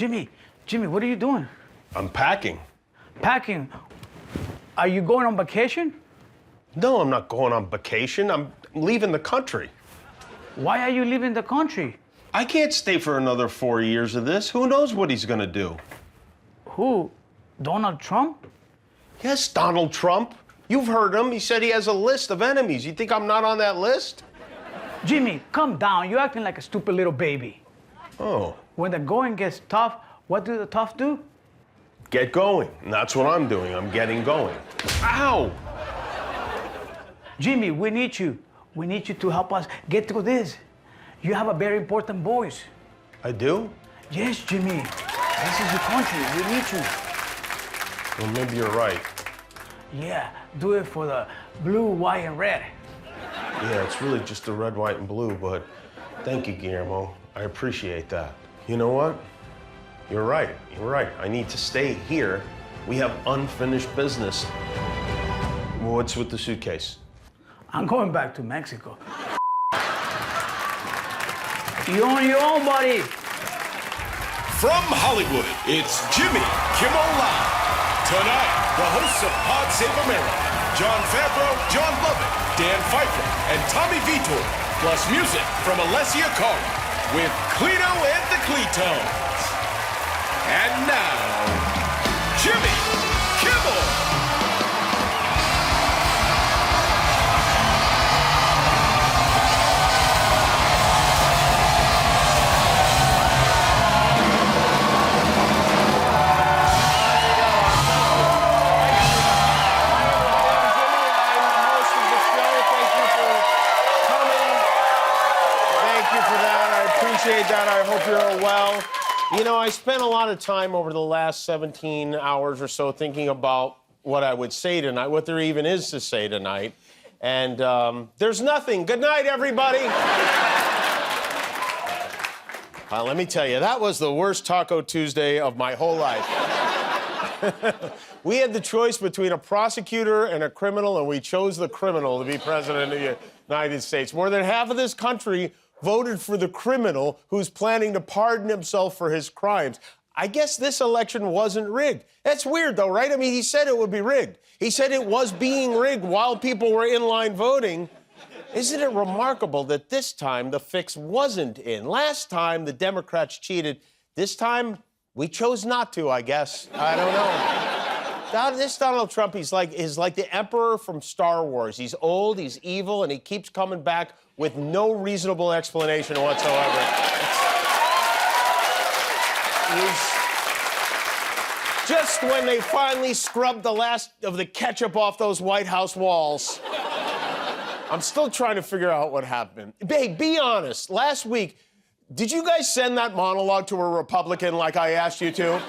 Jimmy, what are you doing? I'm packing. Packing? Are you going on vacation? No, I'm not going on vacation. I'm leaving the country. Why are you leaving the country? I can't stay for another 4 years of this. Who knows what he's gonna do? Who? Donald Trump? Yes, Donald Trump. You've heard him. He said he has a list of enemies. You think I'm not on that list? Jimmy, calm down. You're acting like a stupid little baby. Oh. When the going gets tough, what do the tough do? Get going. And that's what I'm doing. I'm getting going. Ow! Jimmy, we need you. We need you to help us get through this. You have a very important voice. I do? Yes, Jimmy. This is your country. We need you. Well, maybe you're right. Yeah, do it for the blue, white, and red. Yeah, it's really just the red, white, and blue, but thank you, Guillermo. I appreciate that. You know what? You're right. You're right. I need to stay here. We have unfinished business. What's with the suitcase? I'm going back to Mexico. You on your own, buddy. From Hollywood, it's Jimmy Kimmel Live. Tonight, the hosts of Pod Save America, Jon Favreau, John Lovett, Dan Pfeiffer, and Tommy Vitor, plus music from Alessia Cara with Clito and the Cletones. And now, Jimmy Kimmel. That. I hope you're well. You know, I spent a lot of time over the last 17 hours or so thinking about what I would say tonight, what there even is to say tonight. And there's nothing. Good night, everybody. Let me tell you, that was the worst Taco Tuesday of my whole life. We had the choice between a prosecutor and a criminal, and we chose the criminal to be president of the United States. More than half of this country voted for the criminal who's planning to pardon himself for his crimes. I guess this election wasn't rigged. That's weird, though, right? I mean, he said it would be rigged. He said it was being rigged while people were in line voting. Isn't it remarkable that this time the fix wasn't in? Last time the Democrats cheated. This time we chose not to, I guess. I don't know. This Donald Trump, he's like the Emperor from Star Wars. He's old, he's evil, and he keeps coming back with no reasonable explanation whatsoever. Just when they finally scrubbed the last of the ketchup off those White House walls, I'm still trying to figure out what happened. Babe, be honest. Last week, did you guys send that monologue to a Republican like I asked you to?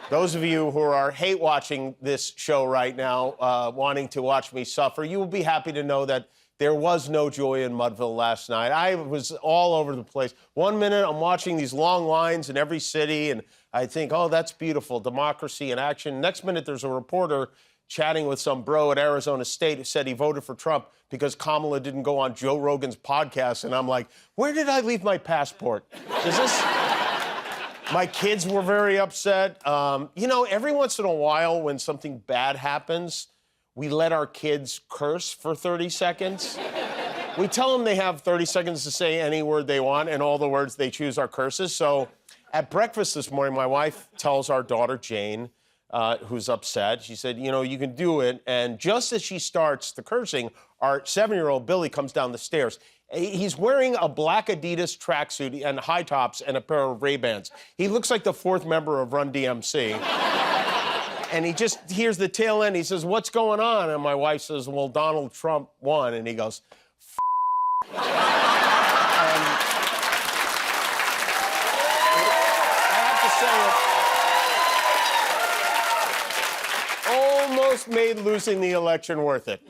Those of you who are hate-watching this show right now, wanting to watch me suffer, you will be happy to know that there was no joy in Mudville last night. I was all over the place. 1 minute, I'm watching these long lines in every city, and I think, oh, that's beautiful, democracy in action. Next minute, there's a reporter chatting with some bro at Arizona State who said he voted for Trump because Kamala didn't go on Joe Rogan's podcast, and I'm like, where did I leave my passport? Is this... My kids were very upset. You know, every once in a while when something bad happens, we let our kids curse for 30 seconds. We tell them they have 30 seconds to say any word they want, and all the words they choose are curses. So at breakfast this morning, my wife tells our daughter, Jane, who's upset, she said, you know, you can do it. And just as she starts the cursing, our 7-year-old Billy comes down the stairs. He's wearing a black Adidas tracksuit and high tops and a pair of Ray-Bans. He looks like the fourth member of Run DMC. And he just hears the tail end. He says, what's going on? And my wife says, well, Donald Trump won. And he goes, and I have to say it almost made losing the election worth it.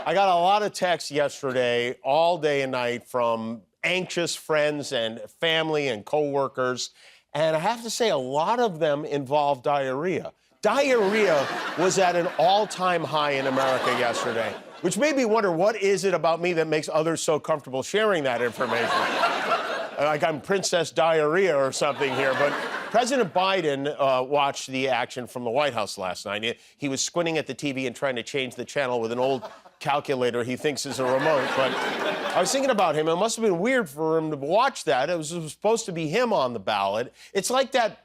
I got a lot of texts yesterday, all day and night, from anxious friends and family and coworkers. And I have to say, a lot of them involved diarrhea. Diarrhea was at an all-time high in America yesterday, which made me wonder, what is it about me that makes others so comfortable sharing that information? like I'm Princess Diarrhea or something here, but President Biden watched the action from the White House last night. He was squinting at the TV and trying to change the channel with an old calculator he thinks is a remote. But I was thinking about him. It must have been weird for him to watch that. It was supposed to be him on the ballot. It's like that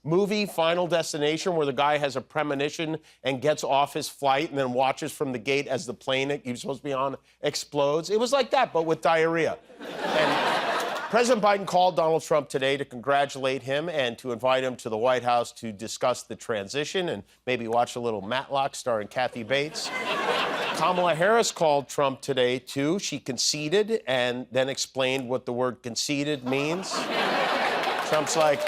movie, Final Destination, where the guy has a premonition and gets off his flight and then watches from the gate as the plane that he was supposed to be on explodes. It was like that, but with diarrhea. And President Biden called Donald Trump today to congratulate him and to invite him to the White House to discuss the transition and maybe watch a little Matlock starring Kathy Bates. Kamala Harris called Trump today, too. She conceded and then explained what the word conceded means. Trump's like...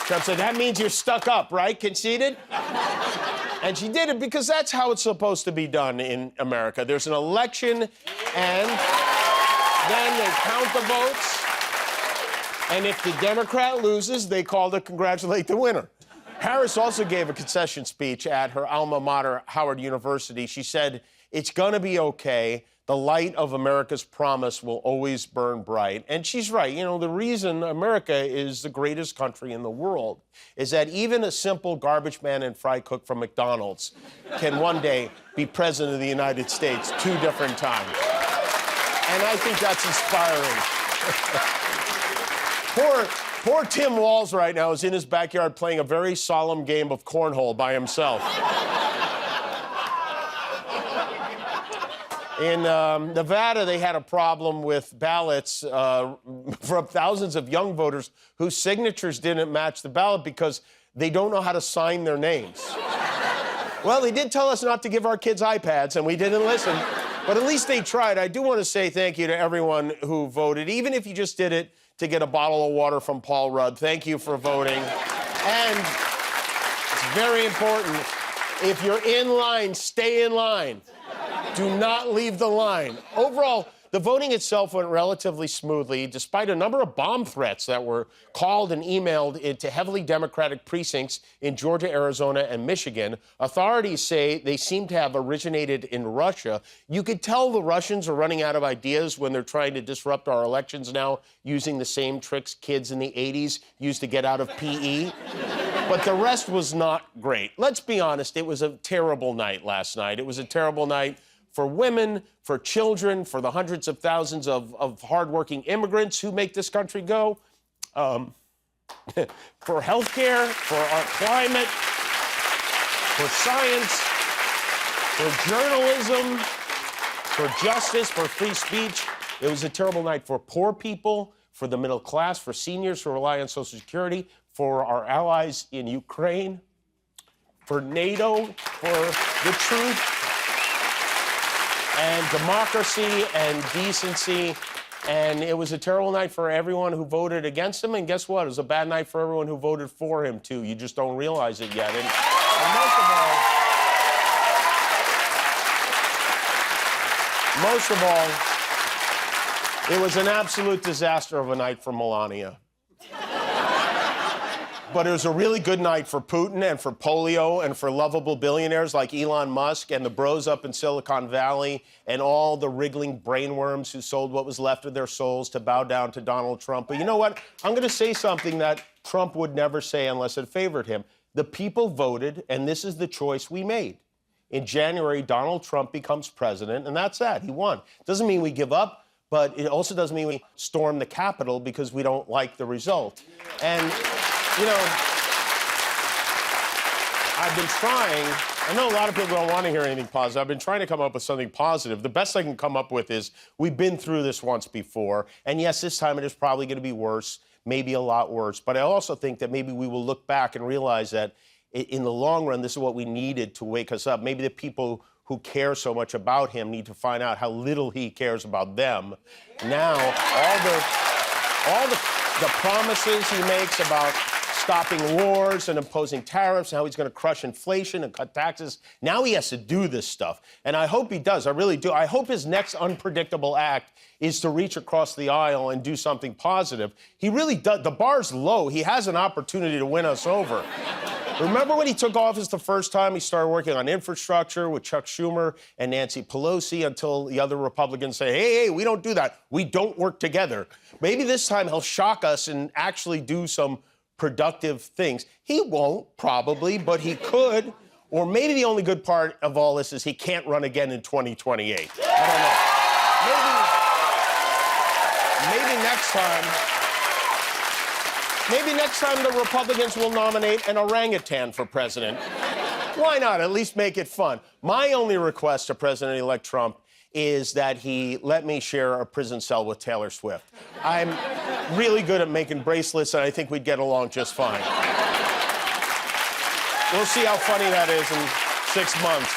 Trump said, that means you're stuck up, right? Conceded? And she did it because that's how it's supposed to be done in America. There's an election, and then they count the votes. And if the Democrat loses, they call to congratulate the winner. Harris also gave a concession speech at her alma mater, Howard University. She said, it's going to be okay. The light of America's promise will always burn bright. And she's right. You know, the reason America is the greatest country in the world is that even a simple garbage man and fry cook from McDonald's can one day be president of the United States 2 different times. And I think that's inspiring. Poor Tim Walz right now is in his backyard playing a very solemn game of cornhole by himself. In Nevada, they had a problem with ballots from thousands of young voters whose signatures didn't match the ballot because they don't know how to sign their names. Well, they did tell us not to give our kids iPads, and we didn't listen. But at least they tried. I do want to say thank you to everyone who voted, even if you just did it to get a bottle of water from Paul Rudd. Thank you for voting. And it's very important, if you're in line, stay in line. Do not leave the line. Overall, the voting itself went relatively smoothly, despite a number of bomb threats that were called and emailed into heavily Democratic precincts in Georgia, Arizona, and Michigan. Authorities say they seem to have originated in Russia. You could tell the Russians are running out of ideas when they're trying to disrupt our elections now, using the same tricks kids in the 80s used to get out of PE. But the rest was not great. Let's be honest, it was a terrible night last night. It was a terrible night for women, for children, for the hundreds of thousands of hardworking immigrants who make this country go, for healthcare, for our climate, for science, for journalism, for justice, for free speech. It was a terrible night for poor people, for the middle class, for seniors who rely on Social Security, for our allies in Ukraine, for NATO, for the truth and democracy and decency. And it was a terrible night for everyone who voted against him. And guess what? It was a bad night for everyone who voted for him, too. You just don't realize it yet. And most of all, it was an absolute disaster of a night for Melania. But it was a really good night for Putin and for polio and for lovable billionaires like Elon Musk and the bros up in Silicon Valley and all the wriggling brainworms who sold what was left of their souls to bow down to Donald Trump. But you know what? I'm going to say something that Trump would never say unless it favored him. The people voted, and this is the choice we made. In January, Donald Trump becomes president, and that's that. He won. Doesn't mean we give up, but it also doesn't mean we storm the Capitol because we don't like the result. And... you know, I've been trying, I know a lot of people don't want to hear anything positive. I've been trying to come up with something positive. The best I can come up with is we've been through this once before. And yes, this time it is probably going to be worse, maybe a lot worse. But I also think that maybe we will look back and realize that in the long run, this is what we needed to wake us up. Maybe the people who care so much about him need to find out how little he cares about them. Now, all the promises he makes about stopping wars and imposing tariffs, and how he's going to crush inflation and cut taxes. Now he has to do this stuff. And I hope he does. I really do. I hope his next unpredictable act is to reach across the aisle and do something positive. He really does. The bar's low. He has an opportunity to win us over. Remember when he took office the first time, he started working on infrastructure with Chuck Schumer and Nancy Pelosi until the other Republicans say, hey, we don't do that. We don't work together. Maybe this time he'll shock us and actually do some productive things. He won't, probably, but he could. Or maybe the only good part of all this is he can't run again in 2028. I don't know. Maybe next time the Republicans will nominate an orangutan for president. Why not? At least make it fun. My only request to President-elect Trump is that he let me share a prison cell with Taylor Swift. I'm really good at making bracelets, and I think we'd get along just fine. We'll see how funny that is in 6 months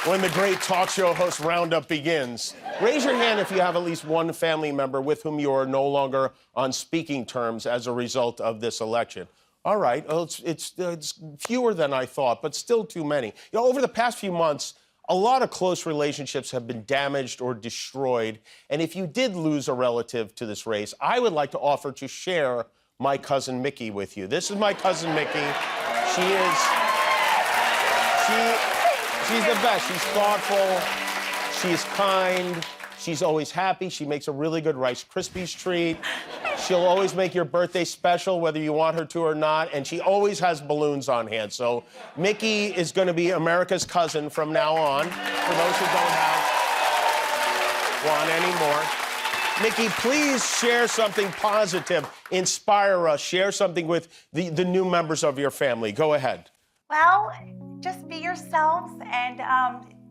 when the great talk show host roundup begins. Raise your hand if you have at least one family member with whom you are no longer on speaking terms as a result of this election. All right, well, it's fewer than I thought, but still too many. You know, over the past few months, a lot of close relationships have been damaged or destroyed. And if you did lose a relative to this race, I would like to offer to share my cousin Mickey with you. This is my cousin Mickey. She's the best. She's thoughtful. She's kind. She's always happy. She makes a really good Rice Krispies treat. She'll always make your birthday special, whether you want her to or not, and she always has balloons on hand. So Mickey is going to be America's cousin from now on, for those who don't have one anymore. Mickey, please share something positive, inspire us, share something with the new members of your family. Go ahead. Well, just be yourselves and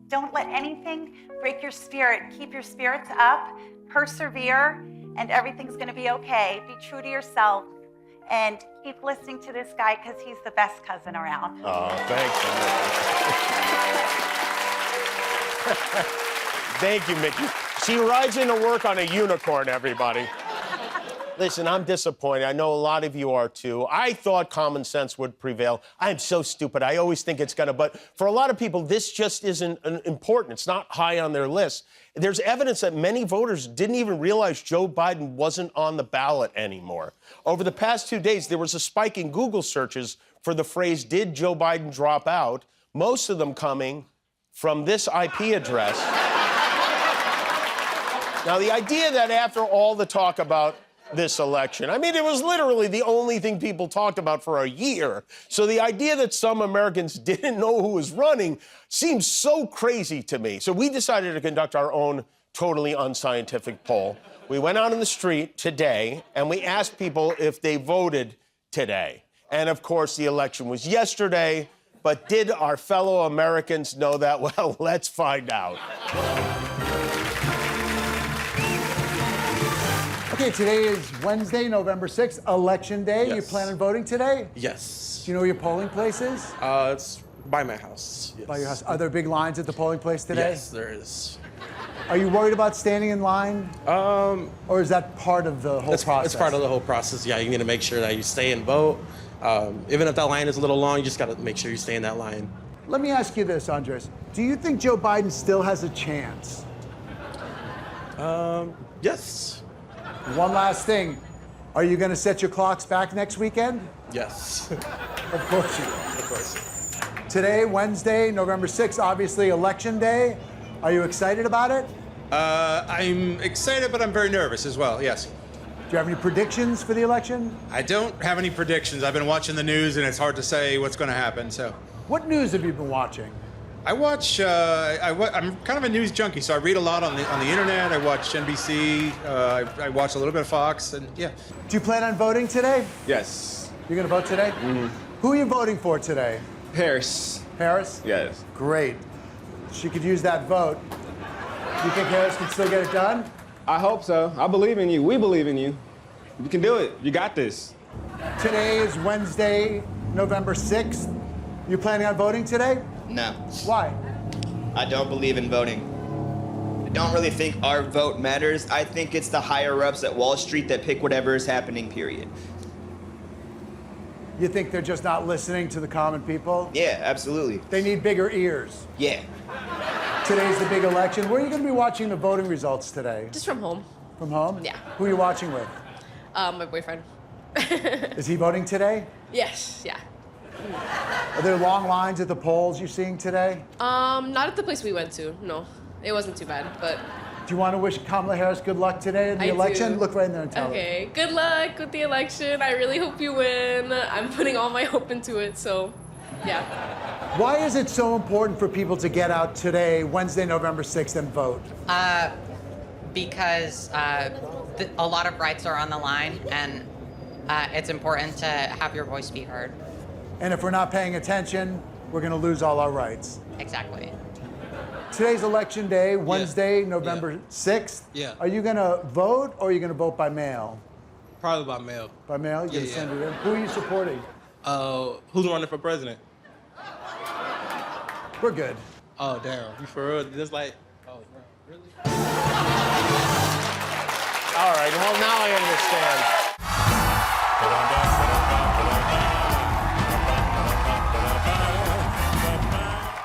don't let anything break your spirit. Keep your spirits up, persevere, and everything's gonna be okay. Be true to yourself and keep listening to this guy because he's the best cousin around. Oh, thanks. Thank you, Mickey. She rides into work on a unicorn, everybody. Listen, I'm disappointed. I know a lot of you are too. I thought common sense would prevail. I'm so stupid. I always think it's gonna, but for a lot of people, this just isn't important. It's not high on their list. There's evidence that many voters didn't even realize Joe Biden wasn't on the ballot anymore. Over the past 2 days, there was a spike in Google searches for the phrase, "Did Joe Biden drop out?" Most of them coming from this IP address. Now, the idea that after all the talk about this election, I mean, it was literally the only thing people talked about for a year. So the idea that some Americans didn't know who was running seems so crazy to me. So we decided to conduct our own totally unscientific poll. We went out in the street today and we asked people if they voted today. And of course, the election was yesterday. But did our fellow Americans know that? Well, let's find out. Okay, today is Wednesday, November 6th, Election Day. Yes. You plan on voting today? Yes. Do you know where your polling place is? It's by my house. Yes. By your house. Are there big lines at the polling place today? Yes, there is. Are you worried about standing in line? Or is that part of the whole process? It's part of the whole process. Yeah, you need to make sure that you stay and vote. Even if that line is a little long, you just got to make sure you stay in that line. Let me ask you this, Andres. Do you think Joe Biden still has a chance? Yes. One last thing. Are you going to set your clocks back next weekend? Yes. Of course you will. Of course. Today, Wednesday, November 6th, obviously Election Day. Are you excited about it? I'm excited, but I'm very nervous as well, yes. Do you have any predictions for the election? I don't have any predictions. I've been watching the news, and it's hard to say what's going to happen, so. What news have you been watching? I watch, I'm kind of a news junkie, so I read a lot on the internet. I watch NBC, I watch a little bit of Fox, and yeah. Do you plan on voting today? Yes. You're going to vote today? Mm-hmm. Who are you voting for today? Harris. Harris? Yes. Great. She could use that vote. You think Harris can still get it done? I hope so. I believe in you. We believe in you. You can do it. You got this. Today is Wednesday, November 6th. You planning on voting today? No. Why? I don't believe in voting. I don't really think our vote matters. I think it's the higher-ups at Wall Street that pick whatever is happening, period. You think they're just not listening to the common people? Yeah, absolutely. They need bigger ears. Yeah. Today's the big election. Where are you going to be watching the voting results today? Just from home. From home? Yeah. Who are you watching with? My boyfriend. Is he voting today? Yes, yeah. Are there long lines at the polls you're seeing today? Not at the place we went to. No, it wasn't too bad, but. Do you want to wish Kamala Harris good luck today in the I election? do. Look right in there and tell her. Okay, good luck with the election. I really hope you win. I'm putting all my hope into it, so yeah. Why is it so important for people to get out today, Wednesday, November 6th, and vote? Because a lot of rights are on the line, and it's important to have your voice be heard. And if we're not paying attention, we're going to lose all our rights. Exactly. Today's election day, Wednesday, November 6th. Yeah. Are you going to vote or are you going to vote by mail? Probably by mail. By mail? You're going to send it in? Who are you supporting? Who's running for president? We're good. Oh, damn. You for real? Just like, oh, really? All right, well, now I understand.